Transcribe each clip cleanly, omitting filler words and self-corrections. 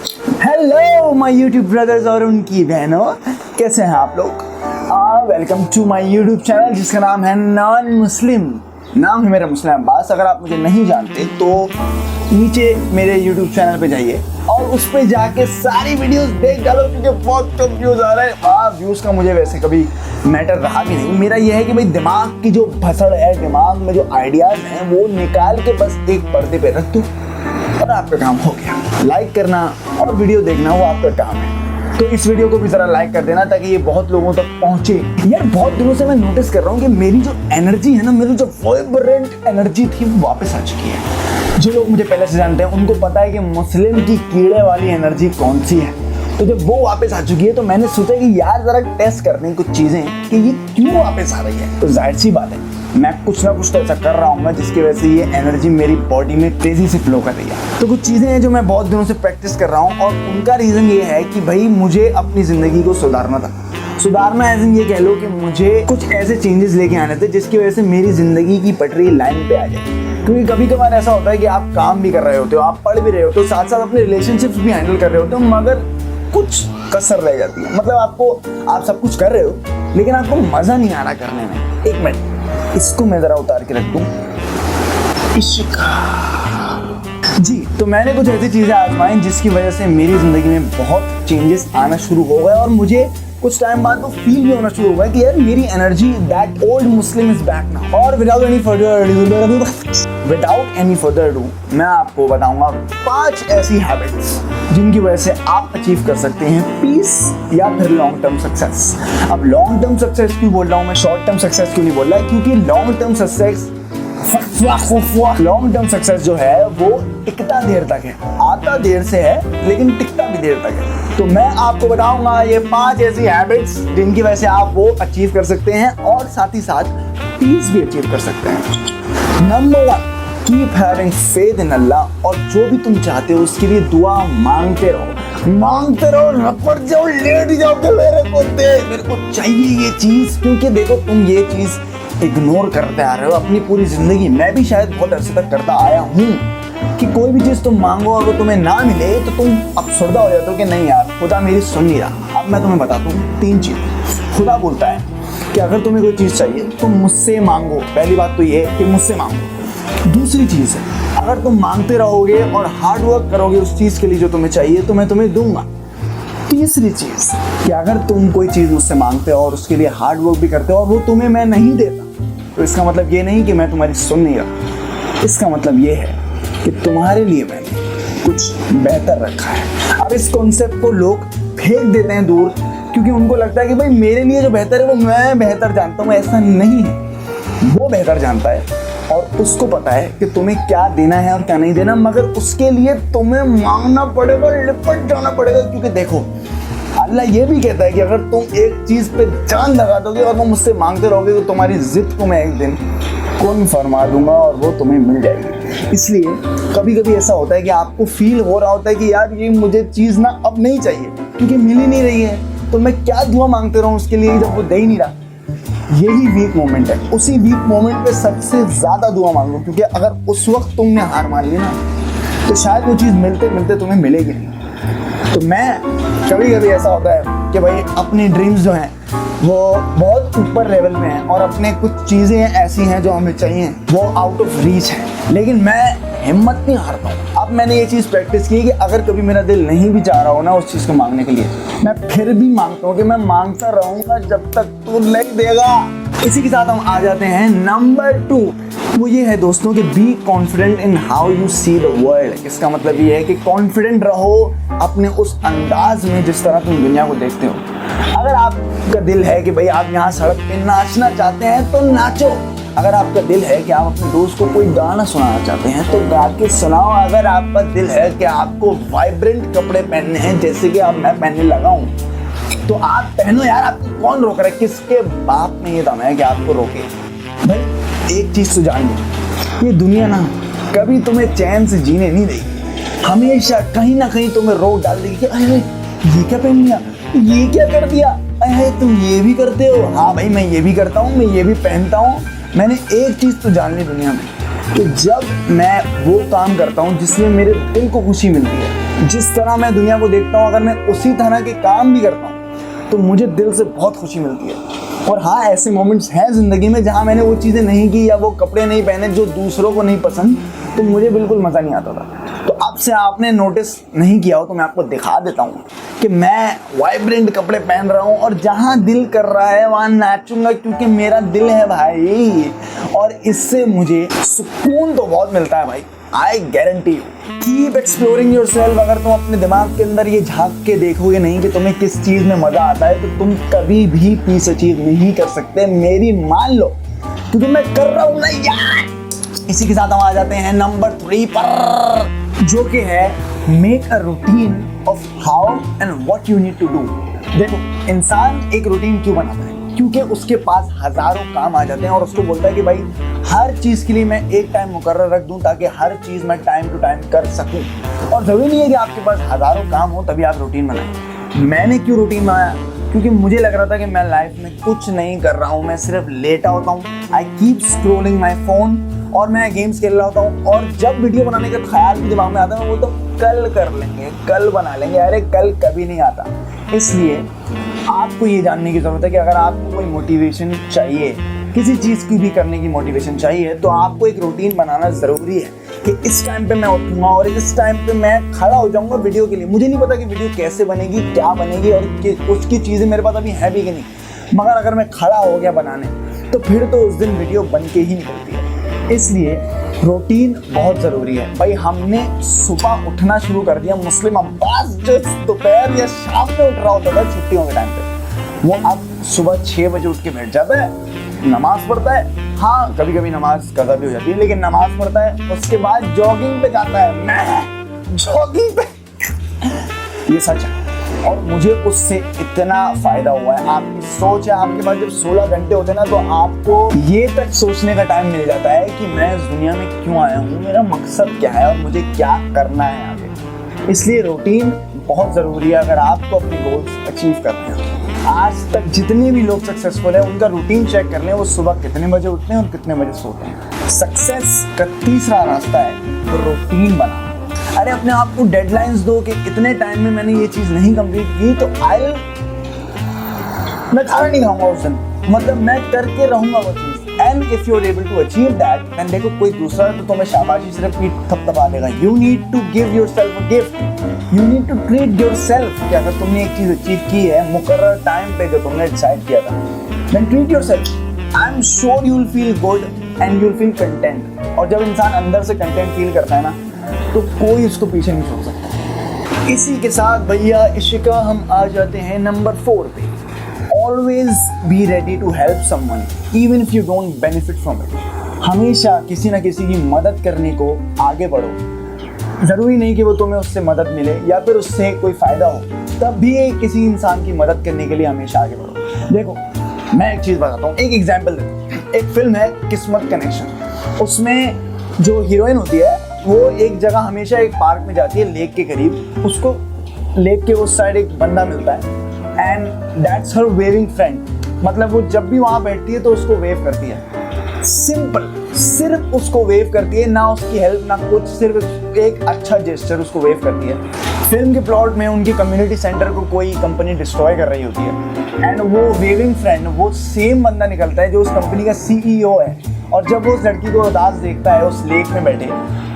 Hello my YouTube brothers और उनकी बहनों, कैसे हैं आप लोग? Welcome to my YouTube channel जिसका नाम है नॉन मुस्लिम। नाम है मेरा मुस्लिम अब्बास। अगर आप मुझे नहीं जानते तो नीचे मेरे यूट्यूब चैनल पे जाइए और उस पे जाके सारी वीडियोस देख डालो, क्योंकि बहुत कम व्यूज़ आ रहे हैं। व्यूज़ का मुझे वैसे कभी मैटर रहा भी नहीं। मेरा यह है कि भाई दिमाग की जो भसड़ है, दिमाग में जो आइडियाज़ हैं वो निकाल के बस एक पर्दे पे रख दो और आपका काम हो गया। लाइक करना और वीडियो देखना वो आपका काम है। तो इस वीडियो को भी ज़रा लाइक कर देना ताकि ये बहुत लोगों तक पहुंचे। यार बहुत दिनों से मैं नोटिस कर रहा हूँ कि मेरी जो एनर्जी है ना, मेरी जो वाइब्रेंट एनर्जी थी वो वापस आ चुकी है। जो लोग मुझे पहले से जानते हैं उनको पता है कि मुस्लिम की कीड़े वाली एनर्जी कौन सी है। तो जब वो वापस आ चुकी है तो मैंने सोचा कि यार ज़रा टेस्ट करने कुछ चीज़ें कि ये क्यों वापस आ रही है। तो जाहिर सी बात है मैं कुछ ना कुछ तो ऐसा कर रहा हूँ जिसकी वजह से ये एनर्जी मेरी बॉडी में तेज़ी से फ्लो कर रही है। तो कुछ चीज़ें हैं जो मैं बहुत दिनों से प्रैक्टिस कर रहा हूँ और उनका रीज़न ये है कि भाई मुझे अपनी ज़िंदगी को सुधारना था। सुधारना एज इन ये कह लो कि मुझे कुछ ऐसे चेंजेस लेके आने थे जिसकी वजह से मेरी ज़िंदगी की पटरी लाइन पे आ जाए। क्योंकि कभी कभार ऐसा होता है कि आप काम भी कर रहे होते हो, आप पढ़ भी रहे होते हो, साथ साथ अपने रिलेशनशिप्स भी हैंडल कर रहे होते हो, मगर कुछ कसर रह जाती है। मतलब आप सब कुछ कर रहे हो लेकिन आपको मज़ा नहीं आ रहा करने में। एक मिनट, इसको मैं ज़रा उतार के रख दूँ। जी, तो मैंने कुछ ऐसी चीज़ें आजमाई जिसकी वजह से मेरी ज़िंदगी में बहुत चेंजेस आना शुरू हो गए और मुझे कुछ टाइम बाद तो फील भी होना शुरू हुआ कि यार मेरी energy, that old Muslim is back now. और विदाउट एनी फर्दर डू मैं आपको बताऊंगा 5 ऐसी हैबिट्स जिनकी वजह से आप अचीव कर सकते हैं पीस या फिर लॉन्ग टर्म सक्सेस। अब लॉन्ग टर्म सक्सेस क्यों बोल रहा हूँ मैं, शॉर्ट टर्म सक्सेस क्यों नहीं बोल रहा है? क्योंकि लॉन्ग टर्म सक्सेस जो है वो टिकता देर तक है, आता देर से है लेकिन टिकता भी देर तक है। तो मैं आपको बताऊंगा ये 5 ऐसी हैबिट्स जिनकी वजह से आप वो अचीव कर सकते हैं और साथ ही साथ पीस भी अचीव कर सकते हैं। Number 1, keep having faith in Allah. और जो भी तुम चाहते हो उसके लिए दुआ मांगते रहो, रपट जाओ, लेट जाओ कि मेरे को चाहिए ये चीज़। क्योंकि देखो तुम ये चीज़ इग्नोर करते आ रहे हो अपनी पूरी ज़िंदगी। मैं भी शायद बहुत अर्से तक करता आया हूँ कि कोई भी चीज़ तुम मांगो और वो तुम्हें ना मिले तो तुम अफसरदा हो जाते हो कि नहीं यार खुदा मेरी सुन नहीं रहा। अब मैं तुम्हें बताता हूँ 3 चीज़। खुदा बोलता है कि अगर तुम्हें कोई चीज़ चाहिए तो मुझसे मांगो। पहली बात तो ये कि मुझसे मांगो। दूसरी चीज़ है, अगर तुम मांगते रहोगे और हार्ड वर्क करोगे उस चीज़ के लिए जो तुम्हें चाहिए तो मैं तुम्हें दूंगा। तीसरी चीज़ कि अगर तुम कोई चीज़ मुझसे मांगते हो और उसके लिए हार्ड वर्क भी करते हो और वो तुम्हें मैं नहीं देता तो इसका मतलब ये नहीं कि मैं तुम्हारी सुन नहीं रहा। इसका मतलब ये है कि तुम्हारे लिए मैंने कुछ बेहतर रखा है। अब इस कॉन्सेप्ट को लोग फेंक देते हैं दूर क्योंकि उनको लगता है कि भाई मेरे लिए जो बेहतर है वो मैं बेहतर जानता हूँ। ऐसा नहीं है, वो बेहतर जानता है और उसको पता है कि तुम्हें क्या देना है और क्या नहीं देना, मगर उसके लिए तुम्हें मांगना पड़ेगा, लिपट जाना पड़ेगा। क्योंकि देखो अल्लाह ये भी कहता है कि अगर तुम एक चीज़ पे जान लगा दोगे और वो मुझसे मांगते रहोगे तो तुम्हारी जिद को मैं एक दिन कौन फरमा दूंगा और वो तुम्हें मिल जाएगी। इसलिए कभी कभी ऐसा होता है कि आपको फील हो रहा होता है कि यार ये मुझे चीज़ ना अब नहीं चाहिए क्योंकि मिल ही नहीं रही है, तो मैं क्या दुआ मांगते रहूँ उसके लिए जब वो दे ही नहीं रहा। यही वीक मोमेंट है। उसी वीक मोमेंट पे सबसे ज़्यादा दुआ मांगो, क्योंकि अगर उस वक्त तुमने हार मान ली ना तो शायद वो चीज़ मिलते मिलते तुम्हें मिलेगी नहीं। तो मैं कभी कभी ऐसा होता है कि भाई अपनी ड्रीम्स जो हैं वो बहुत ऊपर लेवल पे हैं और अपने कुछ चीज़ें ऐसी हैं जो हमें चाहिए वो आउट ऑफ रीच है, लेकिन मैं हिम्मत नहीं हारता हूँ। अब मैंने ये चीज़ प्रैक्टिस की कि अगर कभी मेरा दिल नहीं भी चाह रहा हो ना उस चीज़ को मांगने के लिए, मैं फिर भी मांगता हूँ कि मैं मांगता रहूँगा जब तक तू नहीं देगा। इसी के साथ हम आ जाते हैं नंबर 2। वो ये है दोस्तों कि be confident in how you see the world. इसका मतलब ये है कि कॉन्फिडेंट रहो अपने उस अंदाज में जिस तरह तुम दुनिया को देखते हो। अगर आपका दिल है कि भाई आप यहाँ सड़क पे नाचना चाहते हैं तो नाचो। अगर आपका दिल है कि आप अपने दोस्त को कोई गाना सुनाना चाहते हैं तो गा के सुनाओ। अगर आपका दिल है कि आपको वाइब्रेंट कपड़े पहनने हैं जैसे कि अब मैं पहनने लगा हूँ तो आप पहनो यार। आपको कौन रोक रहा है? किसके बाप में ये दम है कि आपको रोके? भाई एक चीज़ तो जान लो, ये दुनिया ना कभी तुम्हें चैन से जीने नहीं देगी। हमेशा कहीं ना कहीं तुम्हें रोक डाल देगी कि अरे ये क्या पहन लिया, ये क्या कर दिया, अरे तुम ये भी करते हो। हाँ भाई मैं ये भी करता हूँ, मैं ये भी पहनता हूँ। मैंने एक चीज़ तो जान ली दुनिया में कि जब मैं वो काम करता हूँ जिसमें मेरे दिल को खुशी मिलती है जिस तरह मैं दुनिया को देखता हूँ, अगर मैं उसी तरह के काम भी करता हूँ तो मुझे दिल से बहुत खुशी मिलती है। और हाँ, ऐसे मोमेंट्स हैं ज़िंदगी में जहाँ मैंने वो चीज़ें नहीं की या वो कपड़े नहीं पहने जो दूसरों को नहीं पसंद, तो मुझे बिल्कुल मज़ा नहीं आता था। तो अब से आपने नोटिस नहीं किया हो तो मैं आपको दिखा देता हूँ कि मैं वाइब्रेंट कपड़े पहन रहा हूँ और जहाँ दिल कर रहा है वहाँ नाचूंगा, क्योंकि मेरा दिल है भाई। और इससे मुझे सुकून तो बहुत मिलता है भाई, I guarantee you. Keep exploring yourself. अगर तुम अपने दिमाग के अंदर ये झांक के देखोगे नहीं कि तुम्हें किस चीज़ में मज़ा आता है, तो तुम कभी भी पीस अचीव नहीं कर सकते, मेरी मान लो, क्योंकि मैं कर रहा हूँ ना यार। इसी के साथ हम आ जाते हैं नंबर 3 पर, जो कि है make a routine of how and what you need to do. देखो, इंसान एक रूटीन क्यों बनाता है? क्योंकि उसके पास हजारों काम आ जाते हैं और उसको बोलता है कि भाई हर चीज़ के लिए मैं एक टाइम मुकर्रर रख दूं ताकि हर चीज़ मैं टाइम टू टाइम कर सकूं। और ज़रूरी नहीं है कि आपके पास हजारों काम हो तभी आप रूटीन बनाएं। मैंने क्यों रूटीन बनाया? क्योंकि मुझे लग रहा था कि मैं लाइफ में कुछ नहीं कर रहा हूँ, मैं सिर्फ लेटा होता हूँ। I keep scrolling my phone और मैं गेम्स खेल रहा होता हूँ। और जब वीडियो बनाने का ख्याल भी दिमाग में आता है, मैं बोलता हूँ कल कर लेंगे, कल बना लेंगे। अरे कल कभी नहीं आता। इसलिए आपको ये जानने की ज़रूरत है कि अगर आपको कोई मोटिवेशन चाहिए, किसी चीज़ की भी करने की मोटिवेशन चाहिए, तो आपको एक रूटीन बनाना ज़रूरी है कि इस टाइम पे मैं उठूँगा और इस टाइम पे मैं खड़ा हो जाऊँगा वीडियो के लिए। मुझे नहीं पता कि वीडियो कैसे बनेगी, क्या बनेगी और उसकी चीज़ें मेरे पास अभी है भी कि नहीं, मगर अगर मैं खड़ा हो गया बनाने तो फिर तो उस दिन वीडियो बन के ही निकलती है। इसलिए रूटीन बहुत ज़रूरी है भाई। हमने सुबह उठना शुरू कर दिया। मुस्लिम अब्बास जो दोपहर या शाम में उठ रहा होता था छुट्टियों के टाइम पे, वो अब सुबह 6 बजे उठ के बैठ जाता है, नमाज पढ़ता है। हाँ, कभी कभी नमाज कज़ा भी हो जाती है, लेकिन नमाज पढ़ता है, उसके बाद जॉगिंग पे जाता है। मैं जॉगिंग पे ये सच है और मुझे उससे इतना फ़ायदा हुआ है। आपकी सोच है, आपके पास जब 16 घंटे होते हैं ना, तो आपको ये तक सोचने का टाइम मिल जाता है कि मैं इस दुनिया में क्यों आया हूँ, मेरा मकसद क्या है और मुझे क्या करना है आगे। इसलिए रूटीन बहुत ज़रूरी है अगर आपको अपने गोल्स अचीव करने हैं। आज तक जितने भी लोग सक्सेसफुल हैं, उनका रूटीन चेक कर लें, वो सुबह कितने बजे उठते हैं और कितने बजे सोते हैं। सक्सेस का तीसरा रास्ता है रूटीन बनाना। अरे अपने आप को डेडलाइंस दो कि इतने टाइम में मैंने ये चीज़ नहीं कंप्लीट की तो मैं खाना नहीं खाऊंगा उस दिन, मतलब मैं करके रहूंगा वो चीज़। And if you are able to achieve that, then देखो कोई दूसरा तो तुम्हें शाबाशी सिर्फ पीठ थपथपा देगा। You need to give yourself a gift, you need to treat yourself कि अगर तुमने एक चीज़ अचीव की है मुकर्रर टाइम पे जो तुमने डिसाइड किया था, then treat yourself. I am sure you will feel good and you will feel content. और जब इंसान अंदर से कंटेंट फील करता है ना, तो कोई उसको पीछे नहीं छोड़ सकता। इसी के साथ भैया इशिका हम आ जाते हैं नंबर 4 पे। Always be ready to help someone even if you don't benefit from it. हमेशा किसी ना किसी की मदद करने को आगे बढ़ो। ज़रूरी नहीं कि वो तुम्हें उससे मदद मिले या फिर उससे कोई फ़ायदा हो, तब भी किसी इंसान की मदद करने के लिए हमेशा आगे बढ़ो। देखो, मैं एक चीज़ बताता हूँ, एक एग्जाम्पल देता हूँ। एक फिल्म है किस्मत कनेक्शन। उसमें जो हीरोइन होती है वो एक जगह हमेशा एक पार्क में जाती है, लेक के करीब। उसको लेक के उस साइड एक बंदा मिलता है and that's her waving friend. मतलब वो जब भी वहाँ बैठती है तो उसको वेव करती है। सिंपल, सिर्फ उसको वेव करती है, ना उसकी हेल्प ना कुछ, सिर्फ एक अच्छा जेस्चर उसको वेव करती है। फिल्म के प्लॉट में उनकी कम्युनिटी सेंटर को कोई कंपनी डिस्ट्रॉय कर रही होती है एंड वो वेविंग फ्रेंड वो सेम बंदा निकलता है जो उस कंपनी का CEO है। और जब वो उस लड़की को उदास देखता है उस लेक में बैठे,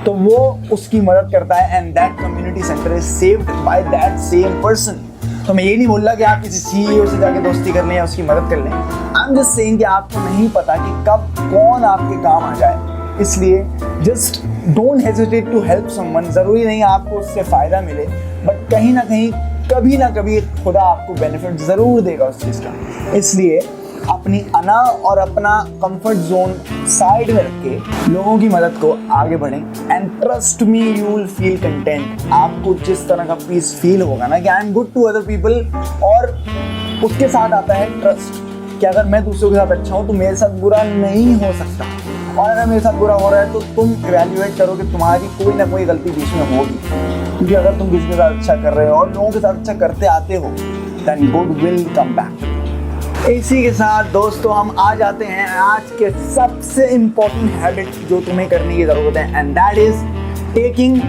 तो वो उसकी मदद करता है and that community centre is saved by that same person. तो मैं ये नहीं बोल रहा कि आप किसी CEO से जाके दोस्ती कर लें या उसकी मदद कर लें। आई एम जस्ट सेइंग कि आपको नहीं पता कि कब कौन आपके काम आ जाए। इसलिए just don't hesitate to help someone. ज़रूरी नहीं आपको उससे फ़ायदा मिले, बट कहीं ना कहीं कभी ना कभी खुदा आपको बेनिफिट ज़रूर देगा उस चीज़ का। इसलिए अपनी अना और अपना कंफर्ट जोन साइड में रख के लोगों की मदद को आगे बढ़ें and trust me you will feel content. आपको जिस तरह का पीस फील होगा ना कि I am good to other people, और उसके साथ आता है ट्रस्ट कि अगर मैं दूसरों के साथ अच्छा हूँ तो मेरे साथ बुरा नहीं हो सकता, और अगर मेरे साथ बुरा हो रहा है तो तुम इवैल्यूएट करो कि तुम्हारी कोई ना कोई गलती बीच में होगी। क्योंकि अगर तुम किसी के साथ अच्छा कर रहे हो और लोगों के साथ अच्छा करते आते हो, then good will come back. इसी के साथ दोस्तों हम आ जाते हैं आज के सबसे इम्पोर्टेंट हैबिट जो तुम्हें करने की ज़रूरत है, and that is taking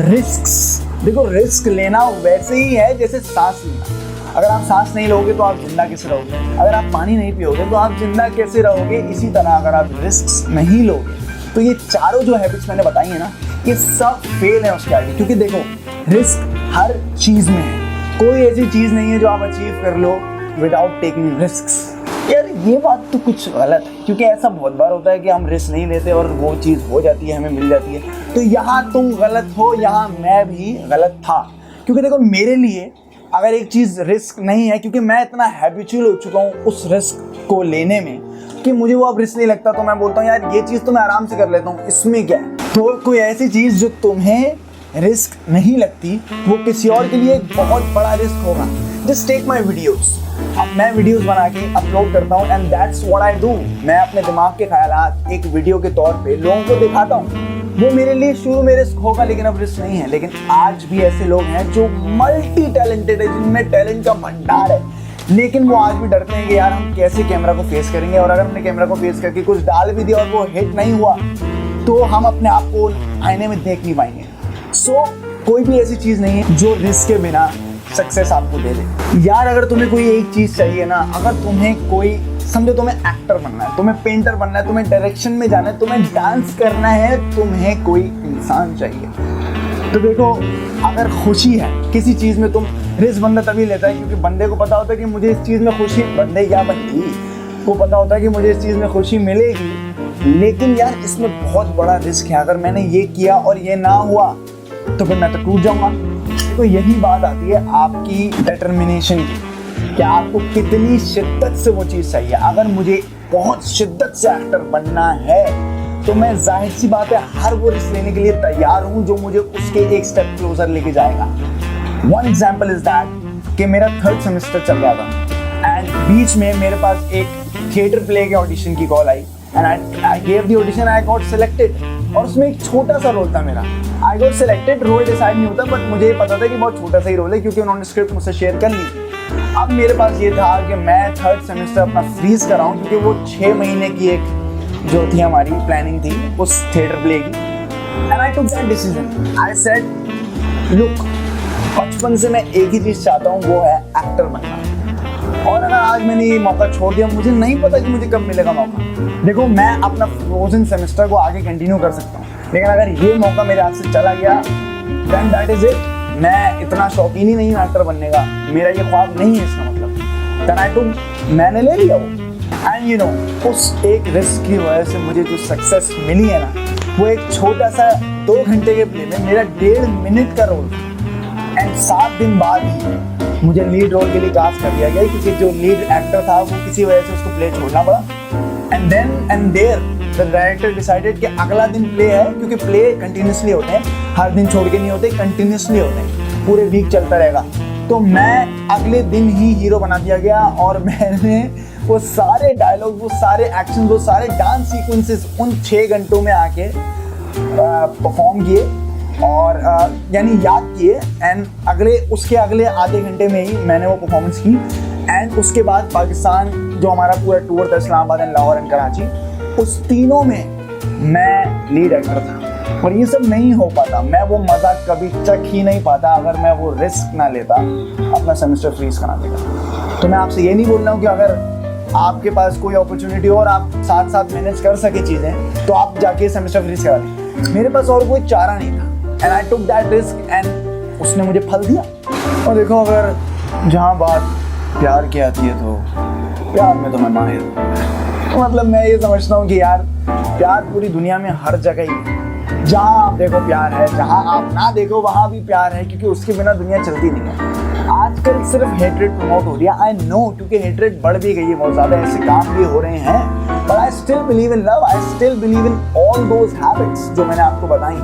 risks. देखो रिस्क लेना वैसे ही है जैसे सांस लेना। अगर आप सांस नहीं लोगे तो आप जिंदा कैसे रहोगे? अगर आप पानी नहीं पियोगे तो आप जिंदा कैसे रहोगे? इसी तरह अगर आप रिस्क नहीं लोगे तो ये चारों जो हैबिट्स मैंने बताई है ना, ये सब फेल है उसके आगे। क्योंकि देखो रिस्क हर चीज में है, कोई ऐसी चीज नहीं है जो आप अचीव कर लो विदाउट टेकिंग रिस्क्स। यार ये बात तो कुछ गलत है, क्योंकि ऐसा बहुत बार होता है कि हम रिस्क नहीं लेते और वो चीज़ हो जाती है, हमें मिल जाती है। तो यहाँ तुम गलत हो, यहाँ मैं भी गलत था। क्योंकि देखो मेरे लिए अगर एक चीज़ रिस्क नहीं है, क्योंकि मैं इतना हैबिचुअल हो चुका हूँ उस रिस्क को लेने में कि मुझे वो अब रिस्क नहीं लगता, तो मैं बोलता हूँ यार ये चीज़ तो मैं आराम से कर लेता हूँ, इसमें क्या है। तो कोई ऐसी चीज़ जो तुम्हें रिस्क नहीं लगती वो किसी और के लिए एक बहुत बड़ा रिस्क होगा। Just take my videos. अब मैं वीडियोस बना के अपलोड करता हूँ and that's what I do. मैं अपने दिमाग के ख्यालात एक वीडियो के तौर पे लोगों को दिखाता हूँ। वो मेरे लिए शुरू में रिस्क होगा, लेकिन अब रिस्क नहीं है। लेकिन आज भी ऐसे लोग हैं जो मल्टी टैलेंटेड है, जिनमें टैलेंट का भंडार है, लेकिन वो आज भी डरते हैं कि यार हम कैसे कैमरा को फेस करेंगे, और अगर हमने कैमरा को फेस करके कुछ डाल भी दिया और वो हिट नहीं हुआ तो हम अपने आप को आईने में देख नहीं पाएंगे। सो कोई भी ऐसी चीज़ नहीं है जो रिस्क के बिना सक्सेस आपको दे दे। यार अगर तुम्हें कोई एक चीज़ चाहिए ना, अगर तुम्हें कोई समझो तुम्हें एक्टर बनना है, तुम्हें पेंटर बनना है, तुम्हें डायरेक्शन में जाना है, तुम्हें डांस करना है, तुम्हें कोई इंसान चाहिए। तो देखो अगर खुशी है किसी चीज़ में, तुम रिस्क बंदा तभी लेता है क्योंकि बंदे को पता होता है कि मुझे इस चीज़ में खुशी, बंदे या बंदी को पता होता है कि मुझे इस चीज़ में खुशी मिलेगी, लेकिन यार इसमें बहुत बड़ा रिस्क है। अगर मैंने ये किया और ये ना हुआ तो फिर मैं तो टूट जाऊंगा। तो यही बात आती है आपकी डिटर्मिनेशन की, कि आपको कितनी शिद्दत से वो चीज़ चाहिए। अगर मुझे बहुत शिद्दत से एक्टर बनना है तो मैं जाहिर सी बात है हर वो रिस्क लेने के लिए तैयार हूँ जो मुझे उसके एक स्टेप क्लोजर लेके जाएगा। वन एग्जाम्पल इज दैट कि मेरा 3rd सेमेस्टर चल रहा था एंड बीच में मेरे पास एक थिएटर प्ले के ऑडिशन की कॉल आई and I gave the audition, I got selected. और उसमें एक छोटा सा रोल था मेरा। I got selected, role decide नहीं होता, बट मुझे पता था कि बहुत छोटा सा ही रोल है क्योंकि उन्होंने स्क्रिप्ट मुझसे शेयर कर ली। अब मेरे पास ये था कि मैं 3rd सेमेस्टर अपना फ्रीज कराऊं, क्योंकि वो 6 महीने की एक जो थी हमारी प्लानिंग थी उस थिएटर प्ले की। And I took that decision. I said look, बचपन से मैं एक ही चीज़ चाहता हूँ, वो है एक्टर बनना। और अगर आज मैंने ये मौका छोड़ दिया, मुझे नहीं पता कि मुझे कब मिलेगा मौका। देखो मैं अपना फ्रोजन सेमेस्टर को आगे कंटिन्यू कर सकता हूँ, लेकिन अगर ये मौका मेरे हाथ से चला गया देन दैट इज इट। मैं इतना शौकीन ही नहीं हूँ एक्टर बनने का, मेरा ये ख्वाब नहीं है इसका मतलब। देन आई टुक, मैंने ले लिया वो। एंड यू नो उस एक रिस्क की वजह से मुझे जो सक्सेस मिली है ना, वो एक छोटा सा 2 घंटे के प्ले में मेरा 1.5 मिनट का रोल, एंड 7 दिन बाद ही मुझे लीड रोल के लिए कास्ट कर दिया गया, क्योंकि जो लीड एक्टर था वो किसी वजह से उसको प्ले छोड़ना पड़ा। And then and there the director decided कि अगला दिन प्ले है, क्योंकि प्ले कंटिन्यूसली होते हैं, हर दिन छोड़ के नहीं होते, कंटिन्यूसली होते हैं, पूरे वीक चलता रहेगा। तो मैं अगले दिन ही हीरो बना दिया गया और मैंने वो सारे डायलॉग, वो सारे एक्शन, वो सारे डांस सीक्वेंसेस उन 6 घंटों में आके परफॉर्म किए और यानी याद किए। एंड उसके अगले आधे घंटे में ही मैंने वो परफॉर्मेंस की। एंड उसके बाद पाकिस्तान जो हमारा पूरा टूर था, इस्लामाबाद एंड लाहौर एंड कराची, उस तीनों में मैं लीड एक्टर था। और ये सब नहीं हो पाता, मैं वो मज़ा कभी चख ही नहीं पाता अगर मैं वो रिस्क ना लेता अपना सेमेस्टर फ्रीज कराने का। तो मैं आपसे ये नहीं बोल रहा हूँ कि अगर आपके पास कोई अपॉर्चुनिटी हो और आप साथ साथ मैनेज कर सके चीज़ें तो आप जाके सेमेस्टर फ्रीज करा लें। मेरे पास और कोई चारा नहीं था and I took that risk and उसने मुझे फल दिया। और देखो अगर जहाँ बात प्यार की आती है तो प्यार में तो मैं माहिर हूँ। मतलब मैं ये समझता हूँ कि यार प्यार पूरी दुनिया में हर जगह ही है। जहाँ आप देखो प्यार है, जहाँ आप ना देखो वहाँ भी प्यार है, क्योंकि उसके बिना दुनिया चलती नहीं है। आजकल सिर्फ हेट्रेड प्रमोट हो रही है, आई नो, क्योंकि हेट्रेड बढ़ भी गई है, बहुत ज़्यादा ऐसे काम भी हो रहे हैं। But I still believe in love, I still believe in all those habits जो मैंने आपको बताई।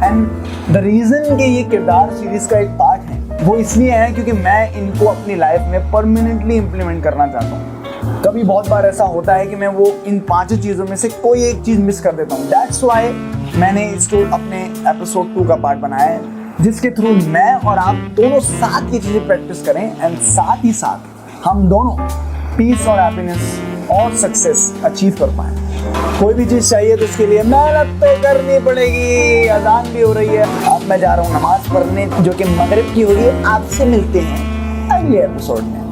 एंड द रीज़न कि ये किरदार सीरीज़ का एक पार्ट है वो इसलिए है क्योंकि मैं इनको अपनी लाइफ में परमानेंटली इम्प्लीमेंट करना चाहता हूँ। कभी बहुत बार ऐसा होता है कि मैं वो इन 5 चीज़ों में से कोई एक चीज़ मिस कर देता हूँ। दैट्स वाई मैंने इसको अपने एपिसोड 2 का पार्ट बनाया है, जिसके थ्रू मैं और आप दोनों साथ ये चीज़ें प्रैक्टिस करें एंड साथ ही साथ हम दोनों पीस और हैप्पीनेस और सक्सेस अचीव कर पाएँ। कोई भी चीज चाहिए तो उसके लिए मेहनत तो करनी पड़ेगी। अजान भी हो रही है, अब मैं जा रहा हूँ नमाज पढ़ने, जो कि मगरिब की होगी। आपसे मिलते हैं अगले एपिसोड में।